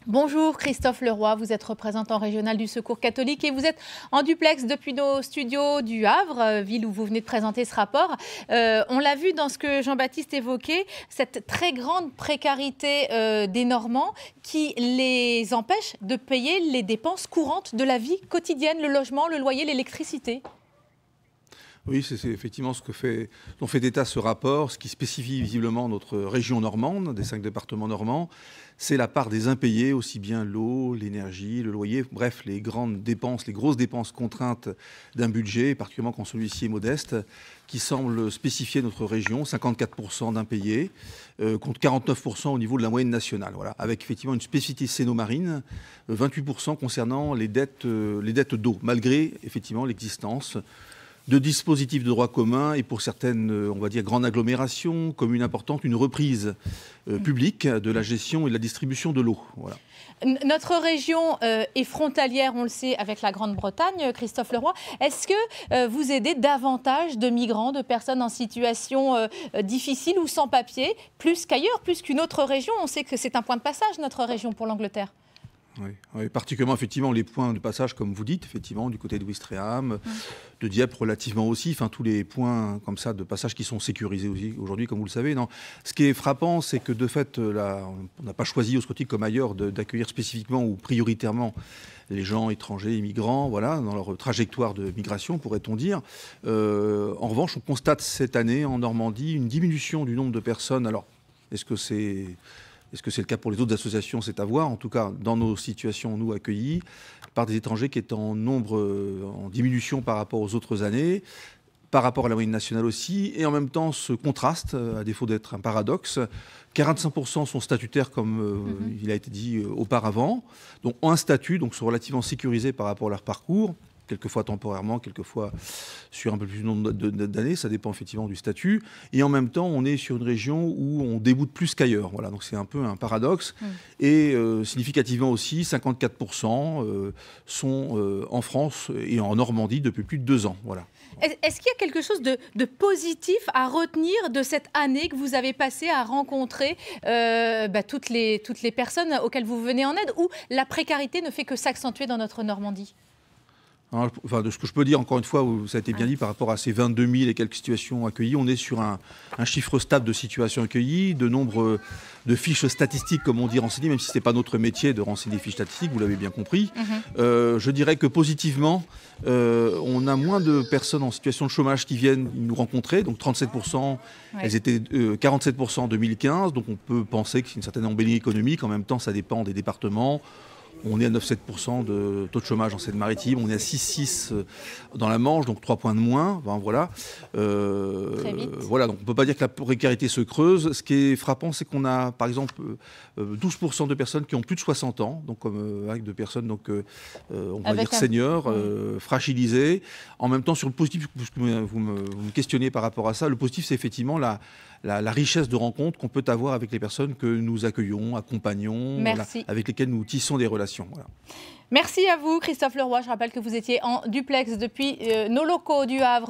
Bonjour Christophe Leroy, vous êtes représentant régional du Secours catholique et vous êtes en duplex depuis nos studios du Havre, ville où vous venez de présenter ce rapport. On l'a vu dans ce que Jean-Baptiste évoquait, cette très grande précarité des Normands qui les empêche de payer les dépenses courantes de la vie quotidienne, le logement, le loyer, l'électricité. Oui, c'est effectivement dont fait état ce rapport, ce qui spécifie visiblement notre région normande, des 5 départements normands, c'est la part des impayés, aussi bien l'eau, l'énergie, le loyer, bref, les grandes dépenses, les grosses dépenses contraintes d'un budget, particulièrement quand celui-ci est modeste, qui semble spécifier notre région, 54% d'impayés, contre 49% au niveau de la moyenne nationale, voilà, avec effectivement une spécificité cénomarine, 28% concernant les dettes d'eau, malgré effectivement l'existence de dispositifs de droit commun et pour certaines, on va dire, grandes agglomérations, communes importantes, une reprise publique de la gestion et de la distribution de l'eau. Voilà. Notre région est frontalière, on le sait, avec la Grande-Bretagne, Christophe Leroy. Est-ce que vous aidez davantage de migrants, de personnes en situation difficile ou sans papier, plus qu'ailleurs, plus qu'une autre région? On sait que c'est un point de passage, notre région, pour l'Angleterre. Oui, particulièrement effectivement les points de passage, comme vous dites, effectivement, du côté de Ouistreham, de Dieppe relativement aussi, enfin tous les points comme ça de passage qui sont sécurisés aussi aujourd'hui, comme vous le savez. Non. Ce qui est frappant, c'est que de fait, là, on n'a pas choisi au Scotique comme ailleurs d'accueillir spécifiquement ou prioritairement les gens étrangers, immigrants, voilà, dans leur trajectoire de migration, pourrait-on dire. En revanche, on constate cette année en Normandie une diminution du nombre de personnes. Alors, est-ce que c'est le cas pour les autres associations? C'est à voir. En tout cas, dans nos situations, nous, accueillis par des étrangers qui est en nombre, en diminution par rapport aux autres années, par rapport à la moyenne nationale aussi. Et en même temps, ce contraste, à défaut d'être un paradoxe, 45% sont statutaires, comme il a été dit auparavant, donc ont un statut, donc sont relativement sécurisés par rapport à leur parcours, quelquefois temporairement, quelquefois sur un peu plus de nombre d'années, ça dépend effectivement du statut. Et en même temps, on est sur une région où on déboute plus qu'ailleurs. Voilà, donc c'est un peu un paradoxe. Et significativement aussi, 54% sont en France et en Normandie depuis plus de 2 ans. Voilà. Est-ce qu'il y a quelque chose de positif à retenir de cette année que vous avez passée à rencontrer toutes les personnes auxquelles vous venez en aide, ou la précarité ne fait que s'accentuer dans notre Normandie? Enfin, de ce que je peux dire, encore une fois, ça a été bien dit par rapport à ces 22 000 et quelques situations accueillies, on est sur un chiffre stable de situations accueillies, de nombre de fiches statistiques, comme on dit, renseignées, même si ce n'est pas notre métier de renseigner des fiches statistiques, vous l'avez bien compris. Je dirais que positivement, on a moins de personnes en situation de chômage qui viennent nous rencontrer, donc 37%, elles étaient 47% en 2015, donc on peut penser que c'est une certaine embellie économique. En même temps, ça dépend des départements. On est à 9,7% de taux de chômage en Seine-Maritime, on est à 6,6 dans la Manche, donc 3 points de moins. Enfin, voilà. Très vite. Voilà, donc on ne peut pas dire que la précarité se creuse. Ce qui est frappant, c'est qu'on a, par exemple, 12% de personnes qui ont plus de 60 ans, donc avec de personnes, donc, on va dire seniors, fragilisées. En même temps, sur le positif, puisque vous me questionnez par rapport à ça, le positif, c'est effectivement la richesse de rencontres qu'on peut avoir avec les personnes que nous accueillons, accompagnons, voilà, avec lesquelles nous tissons des relations. Voilà. Merci à vous, Christophe Leroy. Je rappelle que vous étiez en duplex depuis nos locaux du Havre.